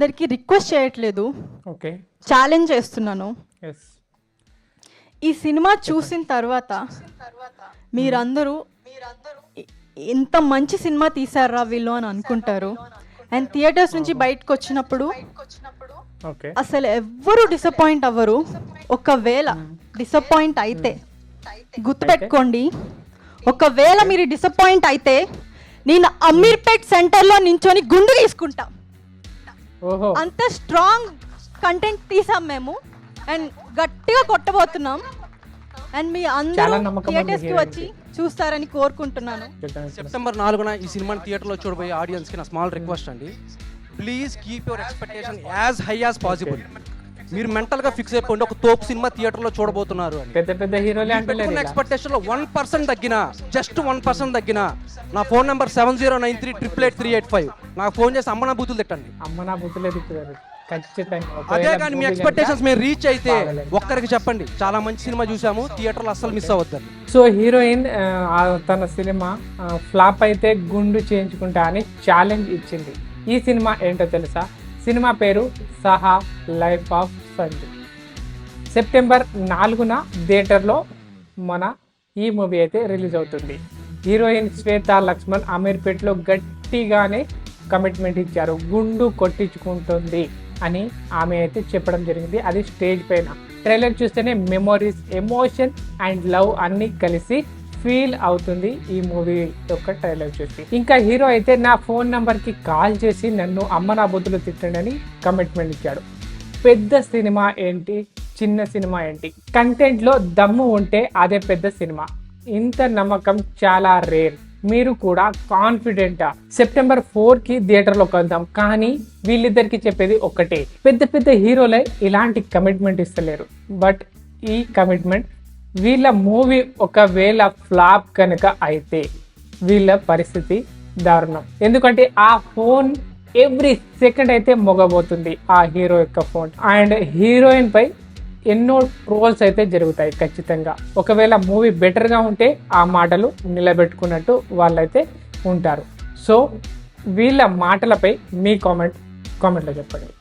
అందరికీ రిక్వెస్ట్ చేయట్లేదు, okay, challenge చేస్తున్నాను. ఈ సినిమా చూసిన తర్వాత మీరందరూ ఇంత మంచి సినిమా తీసారా వీళ్ళు అని అనుకుంటారు. అండ్ థియేటర్స్ నుంచి బయటకు వచ్చినప్పుడు అసలు ఎవ్వరూ డిసప్పాయింట్ అవ్వరు. ఒకవేళ డిసప్పాయింట్ అయితే గుర్తుపెట్టుకోండి, ఒకవేళ మీరు డిసప్పాయింట్ అయితే నేను అమీర్పేట్ సెంటర్లో నించొని గుండు తీసుకుంటా. అంత స్ట్రాంగ్ కంటెంట్ తీసాం మేము అండ్ గట్టిగా కొట్టబోతున్నాం. అండ్ మీ అందరూ థియేటర్స్కి వచ్చి చూస్తారని కోరుకుంటున్నాను. సెప్టెంబర్ 4న ఈ సినిమాని థియేటర్లో చూడబోయే ఆడియన్స్కి నా స్మాల్ రిక్వెస్ట్ అండి, please keep your expectation as high as possible. మీరు మెంటల్గా ఫిక్స్ అయిపోండి ఒక తోపు సినిమా థియేటర్లో చూడబోతున్నారు అని. పెద్ద పెద్ద హీరోలే అంటున్నారు. ఎక్స్పెక్టేషన్లో 1% తగ్గినా, జస్ట్ 1% తగ్గినా నా ఫోన్ నెంబర్ 7093888385 నాకు ఫోన్ చేసి అమ్మ నా బూతులు తిట్టండి. అమ్మ నా బూతులే తిట్టుతారు ఖచ్చితంగా. అదే కానీ మీ ఎక్స్పెక్టేషన్స్ మేము రీచ్ అయితే ఒక్కరికి చెప్పండి, చాలా మంచి సినిమా చూసాము, థియేటర్లో అస్సలు మిస్ అవ్వద్దని. సో హీరోయిన్ తన సినిమా ఫ్లాప్ అయితే గుండు చేయించుకుంటా అని ఛాలెంజ్ ఇచ్చింది. ఈ సినిమా ఏంటో తెలుసా? సినిమా పేరు సహా లైఫ్ ఆఫ్ సంజు. సెప్టెంబర్ 4న థియేటర్లో మన ఈ మూవీ అయితే రిలీజ్ అవుతుంది. హీరోయిన్ శ్వేతా లక్ష్మణ్ అమీర్పేట్లో గట్టిగానే కమిట్మెంట్ ఇచ్చారు, గుండు కొట్టించుకుంటుంది అని ఆమె అయితే చెప్పడం జరిగింది. అది స్టేజ్ పైన. ట్రైలర్ చూస్తేనే మెమోరీస్, ఎమోషన్ అండ్ లవ్ అన్నీ కలిసి ఫీల్ అవుతుంది ఈ మూవీ యొక్క ట్రైలర్ చూసి. ఇంకా హీరో అయితే నా ఫోన్ నంబర్కి కాల్ చేసి నన్ను అమ్మ నా బుద్ధులు తిట్టండి అని కమిట్మెంట్ ఇచ్చాడు. పెద్ద సినిమా ఏంటి, చిన్న సినిమా ఏంటి, కంటెంట్లో దమ్ము ఉంటే అదే పెద్ద సినిమా. ఇంత నమ్మకం చాలా రేర్. మీరు కూడా కాన్ఫిడెంటా సెప్టెంబర్ 4కి థియేటర్లో కలుద్దాం. కానీ వీళ్ళిద్దరికి చెప్పేది ఒక్కటే, పెద్ద పెద్ద హీరోలే ఇలాంటి కమిట్మెంట్ ఇస్తలేరు. బట్ ఈ కమిట్మెంట్ వీళ్ళ మూవీ ఒకవేళ ఫ్లాప్ కనుక అయితే వీళ్ళ పరిస్థితి దారుణం. ఎందుకంటే ఆ ఫోన్ ఎవ్రీ సెకండ్ అయితే మొగబోతుంది ఆ హీరో యొక్క ఫోన్. అండ్ హీరోయిన్ పై ఎన్నో ట్రోల్స్ అయితే జరుగుతాయి ఖచ్చితంగా. ఒకవేళ మూవీ బెటర్గా ఉంటే ఆ మాటలు నిలబెట్టుకున్నట్టు వాళ్ళైతే ఉంటారు. సో వీళ్ళ మాటలపై మీ కామెంట్లో చెప్పండి.